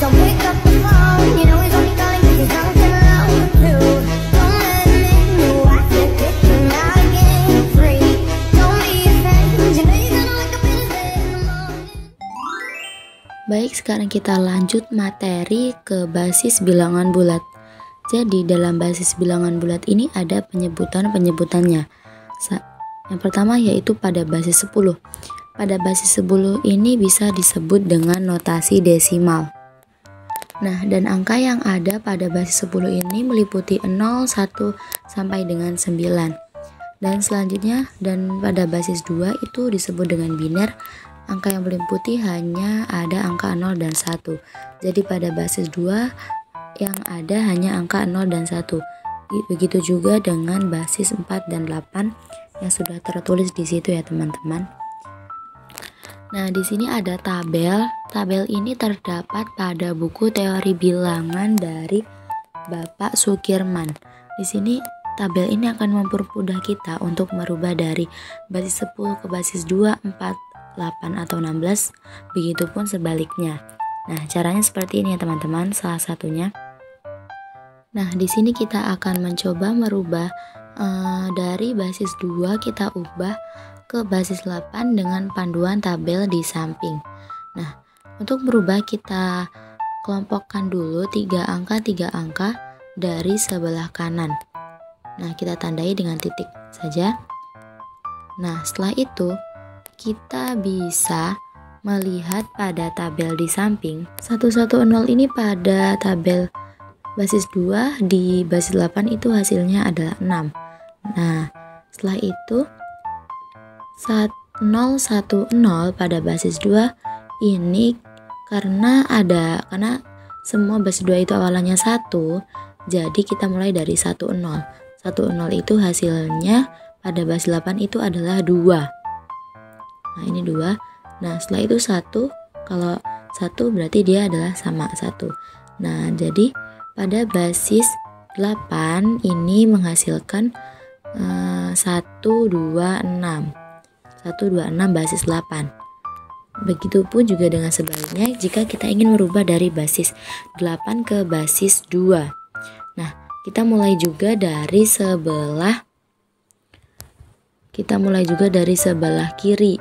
Don't pick up the phone, you know he's only calling 'cause he's drunk and alone too. Don't let him in, you I said kicking out again free. Don't be afraid, you know you're gonna wake up in his bed in the morning. Baik, sekarang kita lanjut materi ke basis bilangan bulat. Jadi dalam basis bilangan bulat ini ada penyebutan-penyebutannya. Yang pertama yaitu pada basis 10. Pada basis 10 ini bisa disebut dengan notasi desimal. Nah, dan angka yang ada pada basis 10 ini meliputi 0, 1, sampai dengan 9. Dan selanjutnya, dan pada basis 2 itu disebut dengan biner. Angka yang meliputi hanya ada angka 0 dan 1. Jadi pada basis 2 yang ada hanya angka 0 dan 1. Begitu juga dengan basis 4 dan 8 yang sudah tertulis di situ ya teman-teman. Nah, di sini ada tabel. Tabel ini terdapat pada buku teori bilangan dari Bapak Sukirman. Di sini tabel ini akan mempermudah kita untuk merubah dari basis 10 ke basis 2, 4, 8 atau 16, begitupun sebaliknya. Nah, caranya seperti ini ya teman-teman, salah satunya. Nah, di sini kita akan mencoba merubah dari basis 2 kita ubah ke basis 8 dengan panduan tabel di samping. Nah, untuk merubah kita kelompokkan dulu 3 angka dari sebelah kanan. Nah, kita tandai dengan titik saja. Nah, setelah itu kita bisa melihat pada tabel di samping 110 ini pada tabel basis 2 di basis 8 itu hasilnya adalah 6. Nah, setelah itu 010 pada basis 2 ini karena semua basis 2 itu awalannya 1, jadi kita mulai dari 10. 10 itu hasilnya pada basis 8 itu adalah 2. Nah, ini 2. Nah, setelah itu 1, kalau 1 berarti dia adalah sama 1. Nah, jadi pada basis 8 ini menghasilkan 126 basis 8. Begitupun juga dengan sebaliknya jika kita ingin merubah dari basis 8 ke basis 2. Nah, kita mulai juga dari sebelah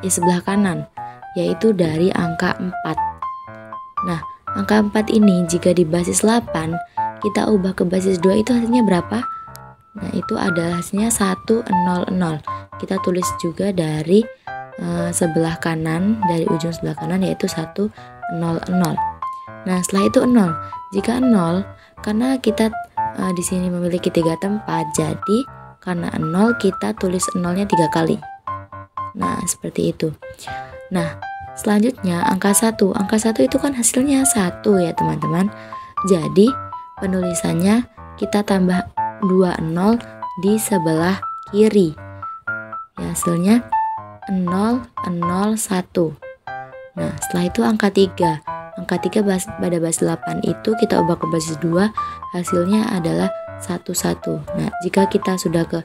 sebelah kanan, yaitu dari angka 4. Nah, angka 4 ini jika di basis 8 kita ubah ke basis 2 itu hasilnya berapa? Nah, itu adalah hasilnya 100. Kita tulis juga dari sebelah kanan, dari ujung sebelah kanan yaitu 100. Nah, setelah itu 0. Jika 0, karena kita di sini memiliki 3 tempat, jadi karena 0 kita tulis 0-nya 3 kali. Nah, seperti itu. Nah, selanjutnya angka 1. Angka 1 itu kan hasilnya 1 ya teman-teman. Jadi penulisannya kita tambah 20 di sebelah kiri. Ya, hasilnya 001. Nah, setelah itu angka 3. Angka 3 pada basis 8 itu kita ubah ke basis 2, hasilnya adalah 11. Nah, jika kita sudah ke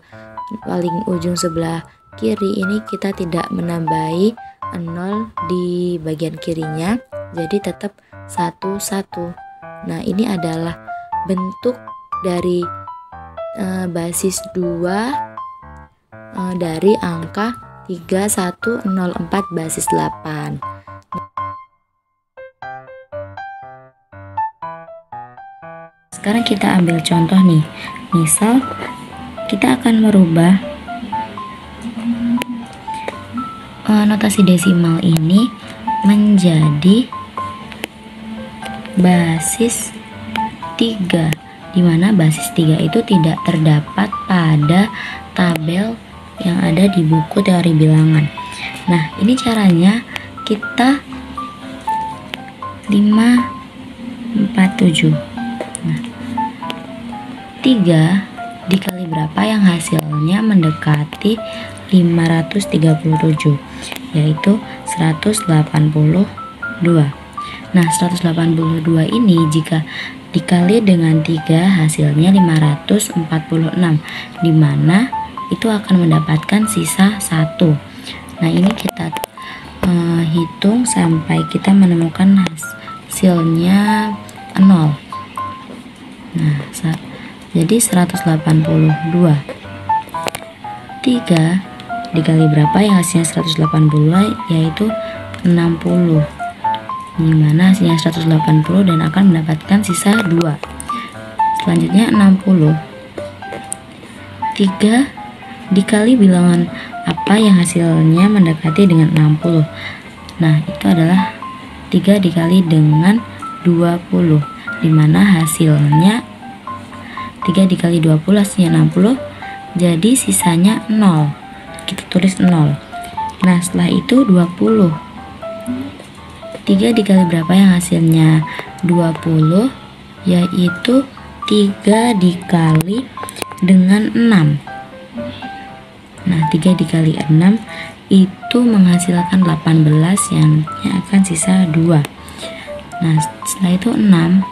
paling ujung sebelah kiri ini kita tidak menambahi 0 di bagian kirinya, jadi tetap 11. Nah, ini adalah bentuk dari basis 2 dari angka 3104 basis 8. Sekarang kita ambil contoh nih. Misal kita akan merubah notasi desimal ini menjadi basis 3, di mana basis 3 itu tidak terdapat pada tabel yang ada di buku teori bilangan. Nah, ini caranya kita 547. Nah, 3 dikali berapa yang hasilnya mendekati 537, yaitu 182. Nah, 182 ini jika dikali dengan 3 hasilnya 546, di mana itu akan mendapatkan sisa 1. Nah, ini kita hitung sampai kita menemukan hasilnya 0. Nah, jadi 182. 3 dikali berapa yang hasilnya 180, yaitu 60. Dimana hasilnya 180 dan akan mendapatkan sisa 2. Selanjutnya 60. 3 dikali bilangan apa yang hasilnya mendekati dengan 60. Nah, itu adalah 3 dikali dengan 20, dimana hasilnya 3 dikali 20 hasilnya 60, jadi sisanya 0. Kita tulis 0. Nah, setelah itu 20. 3 dikali berapa yang hasilnya 20, yaitu 3 dikali dengan 6. Nah, 3 dikali 6 itu menghasilkan 18, yang akan sisa 2. Nah, setelah itu 6.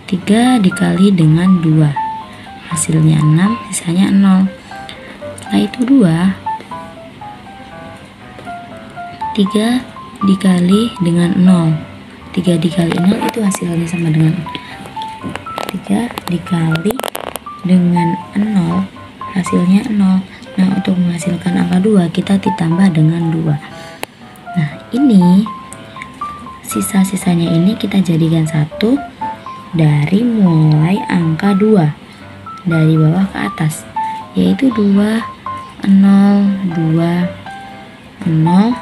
3 dikali dengan 2, hasilnya 6, sisanya 0. Setelah itu 2. 3 dikali dengan 0. 3 dikali 0 itu hasilnya sama dengan 3 dikali dengan 0, hasilnya 0. Nah, untuk menghasilkan angka 2 kita ditambah dengan 2. Nah, ini sisa-sisanya ini kita jadikan 1 dari mulai angka 2 dari bawah ke atas, yaitu 2 0 2 0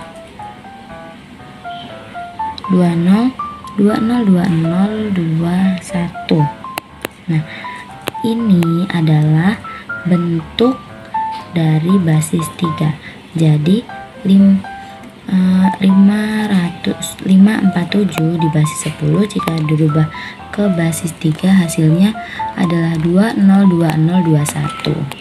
20 20 20 21. Nah, ini adalah bentuk dari basis 3. Jadi 547 di basis 10 jika dirubah ke basis 3 hasilnya adalah 202021.